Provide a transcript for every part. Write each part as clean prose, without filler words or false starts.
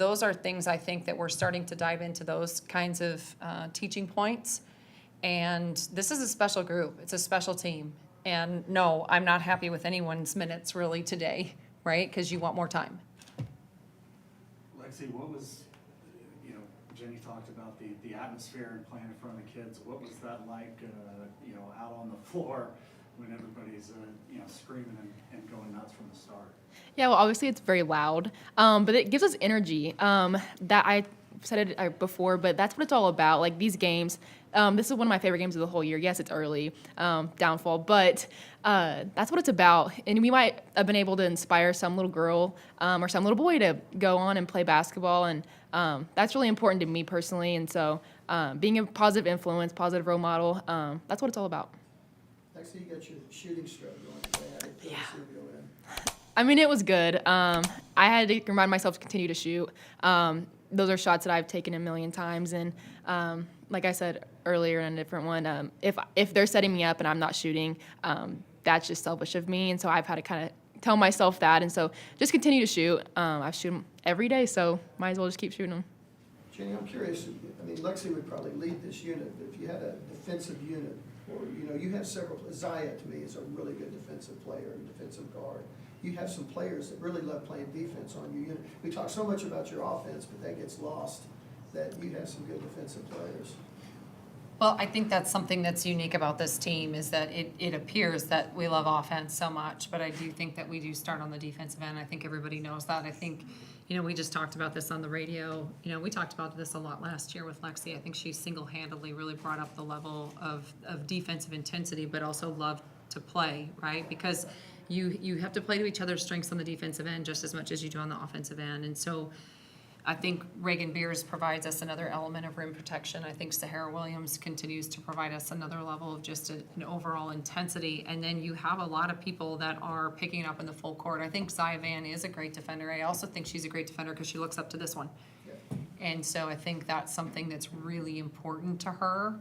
those are things I think that we're starting to dive into those kinds of teaching points. And this is a special group. It's a special team. And no, I'm not happy with anyone's minutes really today, right? Because you want more time. Lexy, what was, Jennie talked about the atmosphere and playing in front of the kids. What was that like, out on the floor when everybody's, screaming and going nuts from the start? Yeah, well, obviously it's very loud, but it gives us energy. That I said it before, but that's what it's all about. Like these games, this is one of my favorite games of the whole year. Yes, it's early, downfall, but that's what it's about. And we might have been able to inspire some little girl or some little boy to go on and play basketball, and that's really important to me personally. And so being a positive influence, positive role model, that's what it's all about. Next, you got your shooting stroke going today. How do you feel to see it go in? I mean, it was good. I had to remind myself to continue to shoot. Those are shots that I've taken a million times, and like I said earlier in a different one, if they're setting me up and I'm not shooting, that's just selfish of me, and so I've had to kind of tell myself that, and so just continue to shoot. I shoot them every day, so might as well just keep shooting them. Jennie, I'm curious. I mean, Lexy would probably lead this unit, but if you had a defensive unit, or you have several. Zaya to me is a really good defensive player and defensive guard. You have some players that really love playing defense on your unit. We talk so much about your offense, but that gets lost, that you have some good defensive players. Well, I think that's something that's unique about this team is that it appears that we love offense so much, but I do think that we do start on the defensive end. I think everybody knows that. I think, we just talked about this on the radio. We talked about this a lot last year with Lexy. I think she single-handedly really brought up the level of defensive intensity, but also love to play, right? Because you have to play to each other's strengths on the defensive end just as much as you do on the offensive end. And so I think Reagan Beers provides us another element of rim protection. I think Sahara Williams continues to provide us another level of just an overall intensity. And then you have a lot of people that are picking up in the full court. I think Zaya Van is a great defender. I also think she's a great defender because she looks up to this one. Yeah. And so I think that's something that's really important to her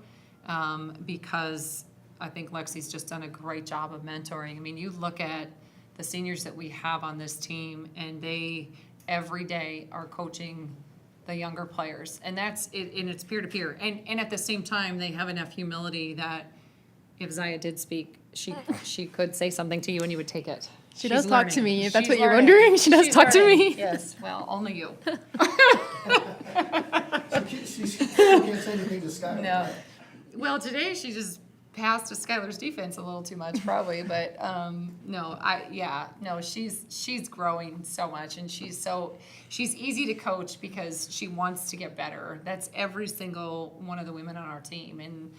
because I think Lexy's just done a great job of mentoring. I mean, you look at the seniors that we have on this team, and they every day are coaching the younger players, and that's it, and it's peer to peer. And at the same time, they have enough humility that if Zaya did speak, she could say something to you, and you would take it. She does talk to me, if that's what you're wondering. She does talk to me. Yes, well, only you. She can't say anything to Skylar. No. Well, today she just passed to Skylar's defense a little too much, probably. But she's growing so much, and she's easy to coach because she wants to get better. That's every single one of the women on our team. And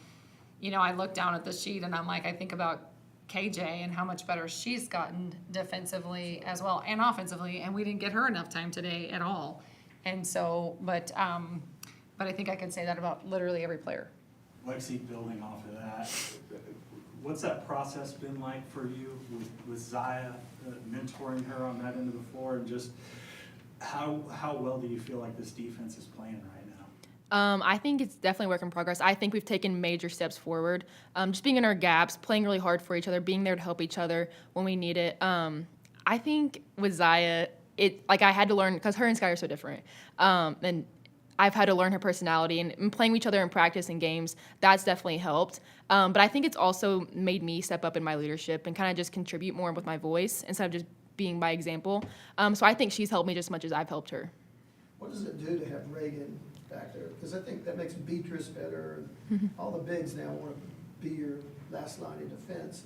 I look down at the sheet and I'm like, I think about KJ and how much better she's gotten defensively as well and offensively, and we didn't get her enough time today at all. And so, but I think I can say that about literally every player. Lexy, building off of that, what's that process been like for you with Zaya, mentoring her on that end of the floor, and just how well do you feel like this defense is playing right now? I think it's definitely a work in progress. I think we've taken major steps forward. Just being in our gaps, playing really hard for each other, being there to help each other when we need it. I think with Zaya, I had to learn, because her and Sky are so different. And I've had to learn her personality, and playing with each other in practice and games, that's definitely helped. But I think it's also made me step up in my leadership and kind of just contribute more with my voice instead of just being by example. So I think she's helped me just as much as I've helped her. What does it do to have Reagan back there? Because I think that makes Beatrice better. All the bigs now want to be your last line of defense.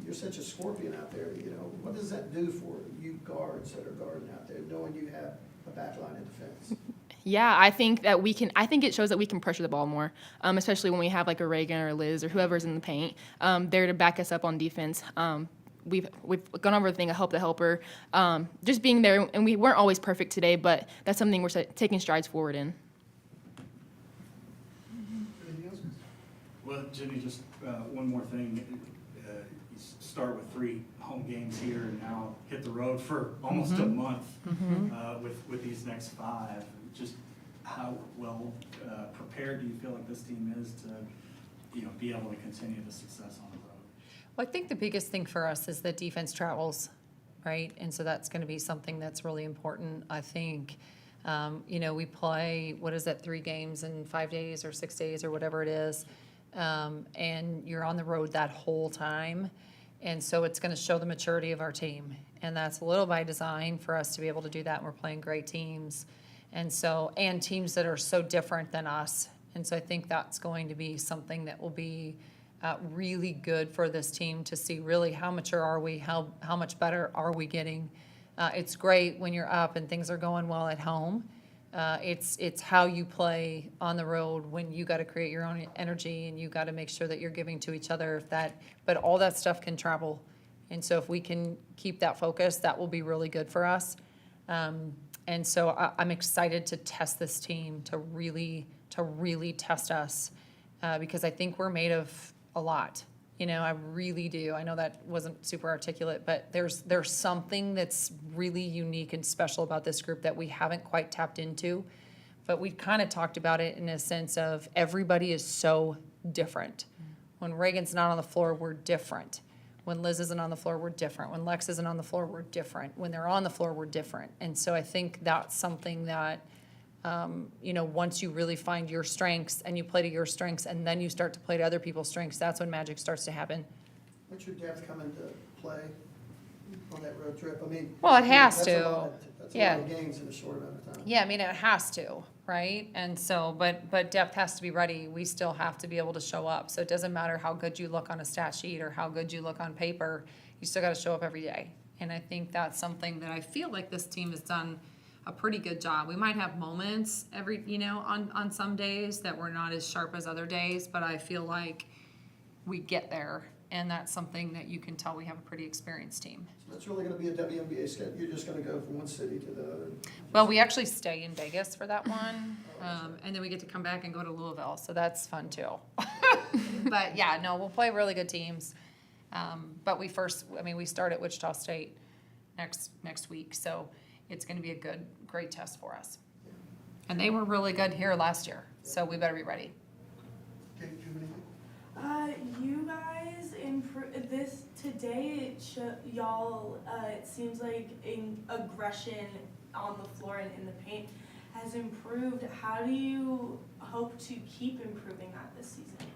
You're such a scorpion out there, What does that do for you guards that are guarding out there, knowing you have a back line of defense? Yeah, I think it shows that we can pressure the ball more, especially when we have like a Reagan or a Liz or whoever's in the paint there to back us up on defense. We've gone over the thing, a help the helper, just being there, and we weren't always perfect today, but that's something we're taking strides forward in. Anything else? Well, Jennie, just one more thing. You start with 3 home games here, and now hit the road for almost a month with these next 5. Just how well prepared do you feel like this team is to, be able to continue the success on the road? Well, I think the biggest thing for us is that defense travels, right? And so that's going to be something that's really important. I think You know, we play, what is that, 3 games in 5 days or 6 days or whatever it is. And you're on the road that whole time. And so it's gonna show the maturity of our team. And that's a little by design for us to be able to do that. And we're playing great teams. And so, and teams that are so different than us. And so I think that's going to be something that will be really good for this team to see really how mature are we, how much better are we getting. It's great when you're up and things are going well at home. It's how you play on the road when you got to create your own energy and you got to make sure that you're giving to each other. But all that stuff can travel, and so if we can keep that focus, that will be really good for us. And so I'm excited to test this team, to really test us, because I think we're made of a lot. You know, I really do. I know that wasn't super articulate, but there's something that's really unique and special about this group that we haven't quite tapped into. But we kind of talked about it in a sense of everybody is so different. When Reagan's not on the floor, we're different. When Liz isn't on the floor, we're different. When Lex isn't on the floor, we're different. When they're on the floor, we're different. And so I think that's something that, you know, once you really find your strengths and you play to your strengths and then you start to play to other people's strengths, that's when magic starts to happen. What's your depth come into play on that road trip? I mean. Well, it has that's to. a lot That's a Yeah. lot of games in a short amount of time. Yeah, I mean, it has to, right? And so, but depth has to be ready. We still have to be able to show up. So it doesn't matter how good you look on a stat sheet or how good you look on paper, you still got to show up every day. And I think that's something that I feel like this team has done a pretty good job. We might have moments on some days that we're not as sharp as other days, but I feel like we get there. And that's something that you can tell we have a pretty experienced team. So that's really gonna be a WNBA schedule. You're just gonna go from one city to the other. Well, we actually stay in Vegas for that one, and then we get to come back and go to Louisville, so that's fun too. But yeah, no, we'll play really good teams. But we start at Wichita State next week, so it's gonna be a great test for us. And they were really good here last year, so we better be ready. Okay, do you have anything? You guys this today. Y'all, it seems like aggression on the floor and in the paint has improved. How do you hope to keep improving that this season?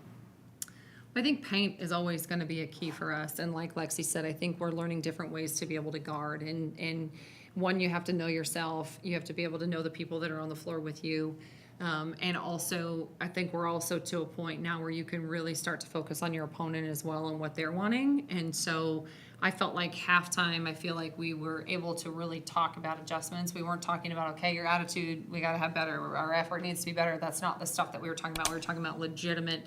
I think paint is always going to be a key for us, and like Lexy said, I think we're learning different ways to be able to guard. And one, you have to know yourself. You have to be able to know the people that are on the floor with you. And also, I think we're also to a point now where you can really start to focus on your opponent as well and what they're wanting. And so I felt like halftime, I feel like we were able to really talk about adjustments. We weren't talking about, okay, your attitude, we got to have better, our effort needs to be better. That's not the stuff that we were talking about. We were talking about legitimate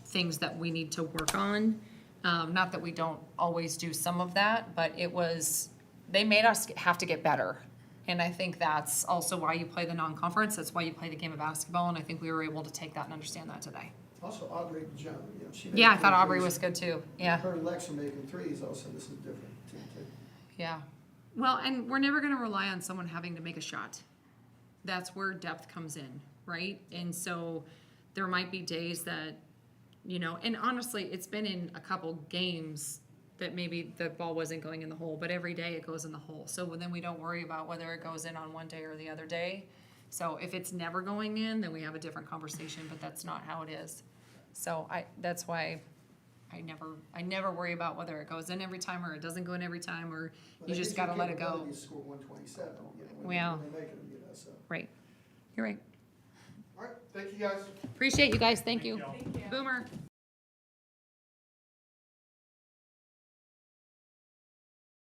things that we need to work on. Not that we don't always do some of that, but they made us have to get better. And I think that's also why you play the non-conference. That's why you play the game of basketball. And I think we were able to take that and understand that today. Also, Aubrey Jones, she made Yeah, I thought 3 Aubrey threes. was good too. Yeah. Her and Lex are making threes. All of a sudden, this is a different team too. Yeah. Well, and we're never going to rely on someone having to make a shot. That's where depth comes in, right? And so there might be days that, and honestly, it's been in a couple games that maybe the ball wasn't going in the hole, but every day it goes in the hole. So then we don't worry about whether it goes in on one day or the other day. So if it's never going in, then we have a different conversation, but that's not how it is. So that's why I never worry about whether it goes in every time or it doesn't go in every time, or you just got to let it go. You score 127, when Well, they make them, so. Right. You're right. All right, thank you guys. Appreciate you guys. Thank you. Thank you. Boomer.